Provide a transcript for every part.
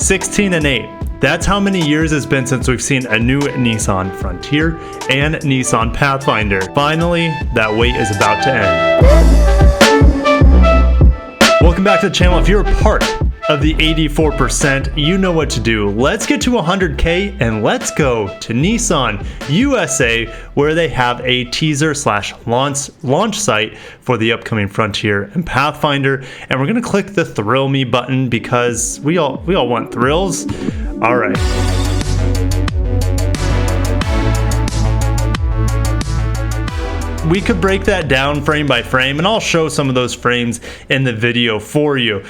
16 and 8. That's how many years it's been since we've seen a new Nissan Frontier and Nissan Pathfinder. Finally, that wait is about to end. Welcome back to the channel. If you're a part of the 84%, you know what to do. Let's get to 100K and let's go to Nissan USA, where they have a teaser / launch site for the upcoming Frontier and Pathfinder. And we're gonna click the Thrill Me button because we all want thrills. All right. We could break that down frame by frame, and I'll show some of those frames in the video for you.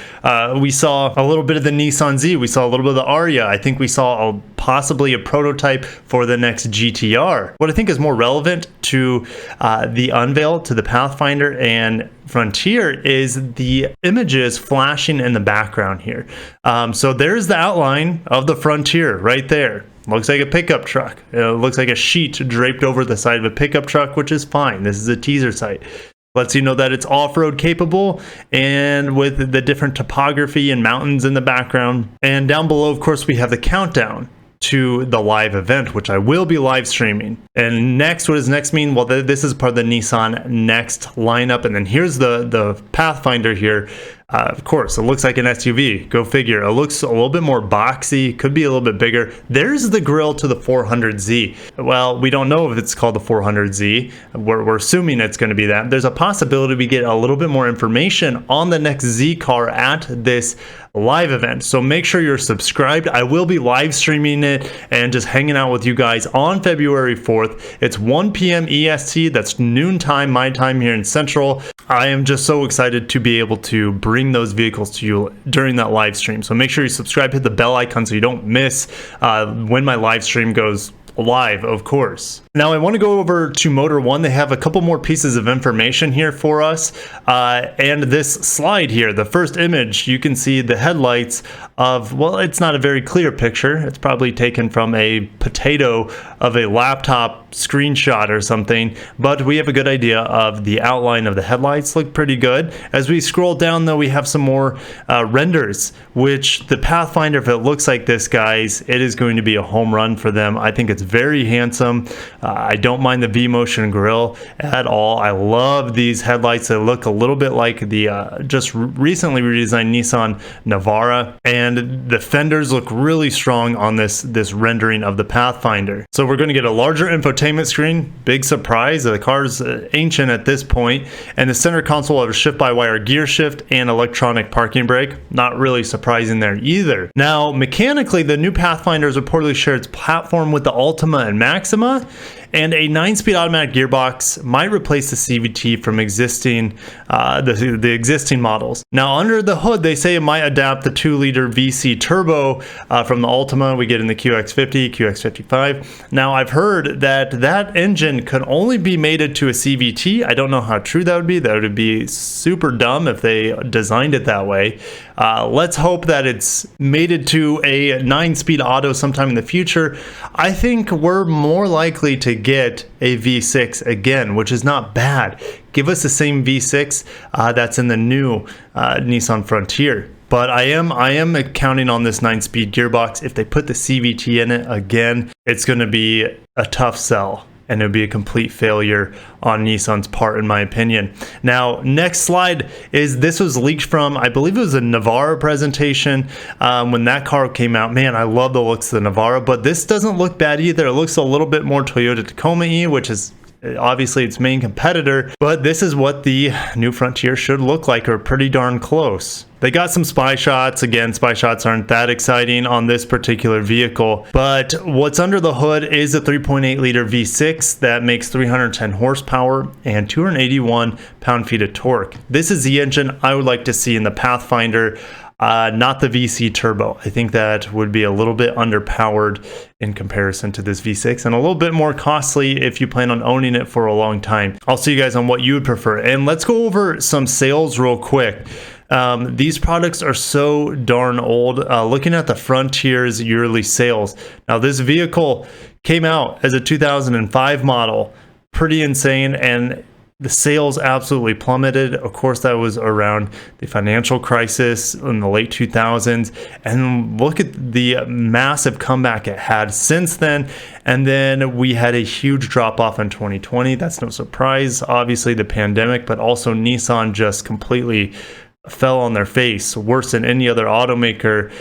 We saw a little bit of the Nissan Z, we saw a little bit of the Aria, I think we saw possibly a prototype for the next GTR. What I think is more relevant to the Unveil, to the Pathfinder and Frontier, is the images flashing in the background here. So there's the outline of the Frontier right there. Looks like a pickup truck. It looks like a sheet draped over the side of a pickup truck, which is fine. This is a teaser site. Lets you know that it's off-road capable, and with the different topography and mountains in the background. And down below, of course, we have the countdown to the live event, which I will be live streaming. And next, what does next mean? Well, this is part of the Nissan Next lineup. And then here's the Pathfinder here. Of course, it looks like an SUV. Go figure. It looks a little bit more boxy, could be a little bit bigger. There's the grille to the 400Z. Well, we don't know if it's called the 400Z. We're assuming it's going to be that. There's a possibility we get a little bit more information on the next Z car at this live event. So make sure you're subscribed. I will be live streaming it and just hanging out with you guys on February 4th. It's 1 p.m. EST. That's noon time, my time here in Central. I am just so excited to be able to bring those vehicles to you during that live stream. So make sure you subscribe, hit the bell icon so you don't miss when my live stream goes live, of course. Now I want to go over to Motor One. They have a couple more pieces of information here for us, and this slide here, the first image, you can see the headlights of, well, it's not a very clear picture. It's probably taken from a potato of a laptop screenshot or something, but we have a good idea of the outline of the headlights. Look pretty good. As we scroll down though, we have some more renders, which the Pathfinder, if it looks like this, guys, it is going to be a home run for them. I think it's very handsome. I don't mind the V-Motion grille at all. I love these headlights. They look a little bit like the just recently redesigned Nissan Navara, and the fenders look really strong on this rendering of the Pathfinder. So we're going to get a larger infotainment screen. Big surprise. The car's ancient at this point, and the center console will have a shift-by-wire gear shift and electronic parking brake. Not really surprising there either. Now, mechanically, the new Pathfinder is reportedly shared its platform with the Ultima and Maxima, and a 9-speed automatic gearbox might replace the CVT from existing the existing models. Now, under the hood, they say it might adapt the 2-liter VC turbo from the Ultima we get in the QX50, QX55. Now, I've heard that engine could only be mated to a CVT. I don't know how true that would be. That would be super dumb if they designed it that way. Let's hope that it's mated to a 9-speed auto sometime in the future. I think we're more likely to get a V6 again, which is not bad. Give us the same V6 that's in the new Nissan Frontier. But I am counting on this 9-speed gearbox. If they put the CVT in it again, it's going to be a tough sell, and it would be a complete failure on Nissan's part, in my opinion. Now, next slide is, this was leaked from, I believe it was a Navara presentation when that car came out. Man, I love the looks of the Navara, but this doesn't look bad either. It looks a little bit more Toyota Tacoma-y, which is obviously its main competitor, but this is what the new Frontier should look like, or pretty darn close. They got some spy shots. Again, spy shots aren't that exciting on this particular vehicle, but what's under the hood is a 3.8-liter V6 that makes 310 horsepower and 281 pound-feet of torque. This is the engine I would like to see in the Pathfinder. Not the VC turbo. I think that would be a little bit underpowered in comparison to this V6, and a little bit more costly if you plan on owning it for a long time. I'll see you guys on what you would prefer. And let's go over some sales real quick. These products are so darn old. Looking at the Frontier's yearly sales. Now, this vehicle came out as a 2005 model. Pretty insane, and the sales absolutely plummeted. Of course, that was around the financial crisis in the late 2000s. And look at the massive comeback it had since then. And then we had a huge drop off in 2020. That's no surprise. Obviously, the pandemic, but also Nissan just completely fell on their face, worse than any other automaker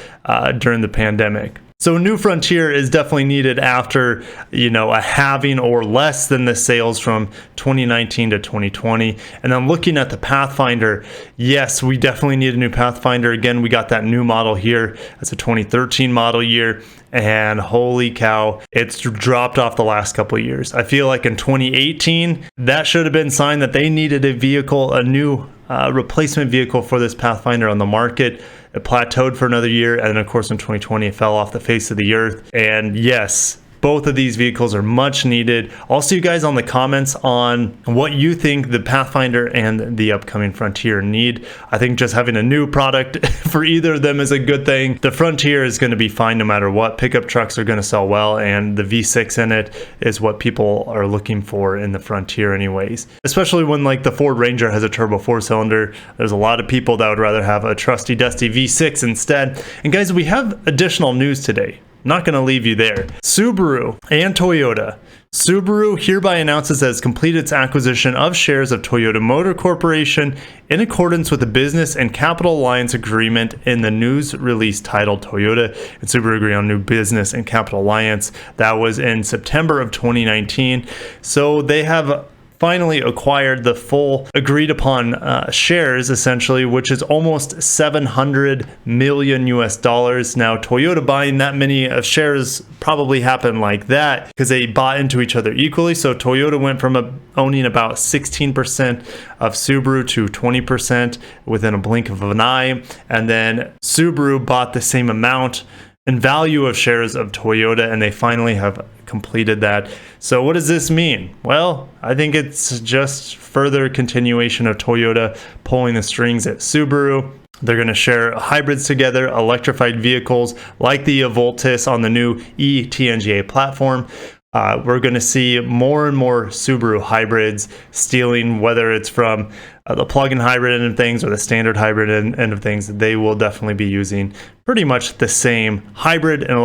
during the pandemic. So a new Frontier is definitely needed after, a halving or less than the sales from 2019 to 2020. And then looking at the Pathfinder, yes, we definitely need a new Pathfinder. Again, we got that new model here. That's a 2013 model year. And holy cow, it's dropped off the last couple of years. I feel like in 2018, that should have been a sign that they needed a vehicle, a new replacement vehicle for this Pathfinder on the market. It plateaued for another year, and then of course in 2020 it fell off the face of the earth. And yes, both of these vehicles are much needed. I'll see you guys on the comments on what you think the Pathfinder and the upcoming Frontier need. I think just having a new product for either of them is a good thing. The Frontier is going to be fine no matter what. Pickup trucks are going to sell well, and the V6 in it is what people are looking for in the Frontier anyways. Especially when like the Ford Ranger has a turbo 4-cylinder. There's a lot of people that would rather have a trusty dusty V6 instead. And guys, we have additional news today. Not going to leave you there. Subaru and Toyota. Subaru hereby announces it has completed its acquisition of shares of Toyota Motor Corporation in accordance with the Business and Capital Alliance Agreement in the news release titled Toyota and Subaru agree on new Business and Capital Alliance. That was in September of 2019. So they have finally acquired the full agreed upon shares, essentially, which is almost 700 million US dollars. Now, Toyota buying that many of shares probably happened like that because they bought into each other equally. So Toyota went from owning about 16% of Subaru to 20% within a blink of an eye. And then Subaru bought the same amount in value of shares of Toyota, and they finally have completed that. So what does this mean? Well, I think it's just further continuation of Toyota pulling the strings at Subaru. They're going to share hybrids together, electrified vehicles like the Voltis on the new eTNGA platform. We're going to see more and more Subaru hybrids stealing, whether it's from the plug-in hybrid end of things or the standard hybrid end of things. They will definitely be using pretty much the same hybrid and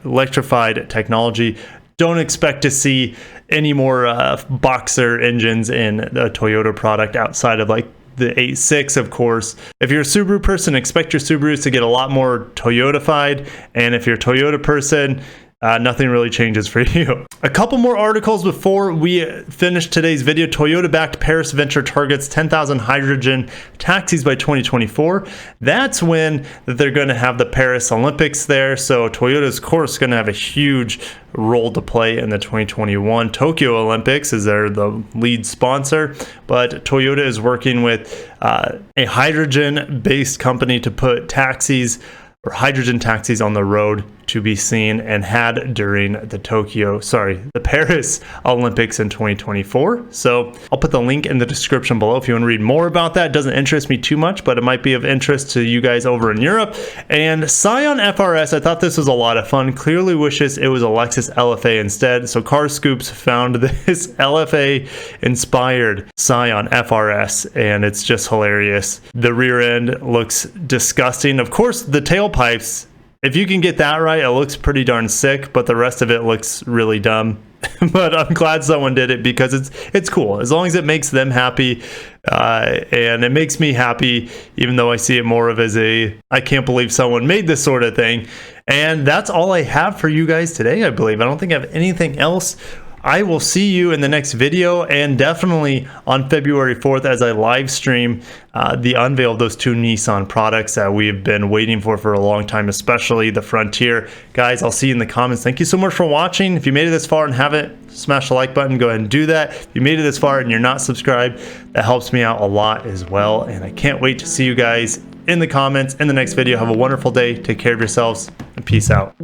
electrified technology. Don't expect to see any more Boxer engines in the Toyota product outside of like the 8.6, of course. If you're a Subaru person, expect your Subarus to get a lot more Toyotified. And if you're a Toyota person, nothing really changes for you. A couple more articles before we finish today's video. Toyota-backed Paris venture targets 10,000 hydrogen taxis by 2024. That's when they're going to have the Paris Olympics there. So Toyota's, of course, going to have a huge role to play in the 2021 Tokyo Olympics, as they're the lead sponsor. But Toyota is working with a hydrogen-based company to put taxis or hydrogen taxis on the road to be seen and had during the Paris Olympics in 2024. So I'll put the link in the description below if you want to read more about that. It doesn't interest me too much, but it might be of interest to you guys over in Europe. And Scion FRS, I thought this was a lot of fun. Clearly wishes it was a Lexus LFA instead. So Car Scoops found this LFA inspired Scion FRS, and it's just hilarious. The rear end looks disgusting. Of course, the tailpipes, if you can get that right, it looks pretty darn sick, but the rest of it looks really dumb. But I'm glad someone did it because it's cool. As long as it makes them happy, and it makes me happy, even though I see it more of as I can't believe someone made this sort of thing. And that's all I have for you guys today, I believe. I don't think I have anything else. I will see you in the next video, and definitely on February 4th as I live stream the unveil of those two Nissan products that we've been waiting for a long time, especially the Frontier. Guys, I'll see you in the comments. Thank you so much for watching. If you made it this far and haven't smashed the like button, go ahead and do that. If you made it this far and you're not subscribed, that helps me out a lot as well. And I can't wait to see you guys in the comments in the next video. Have a wonderful day. Take care of yourselves, and peace out.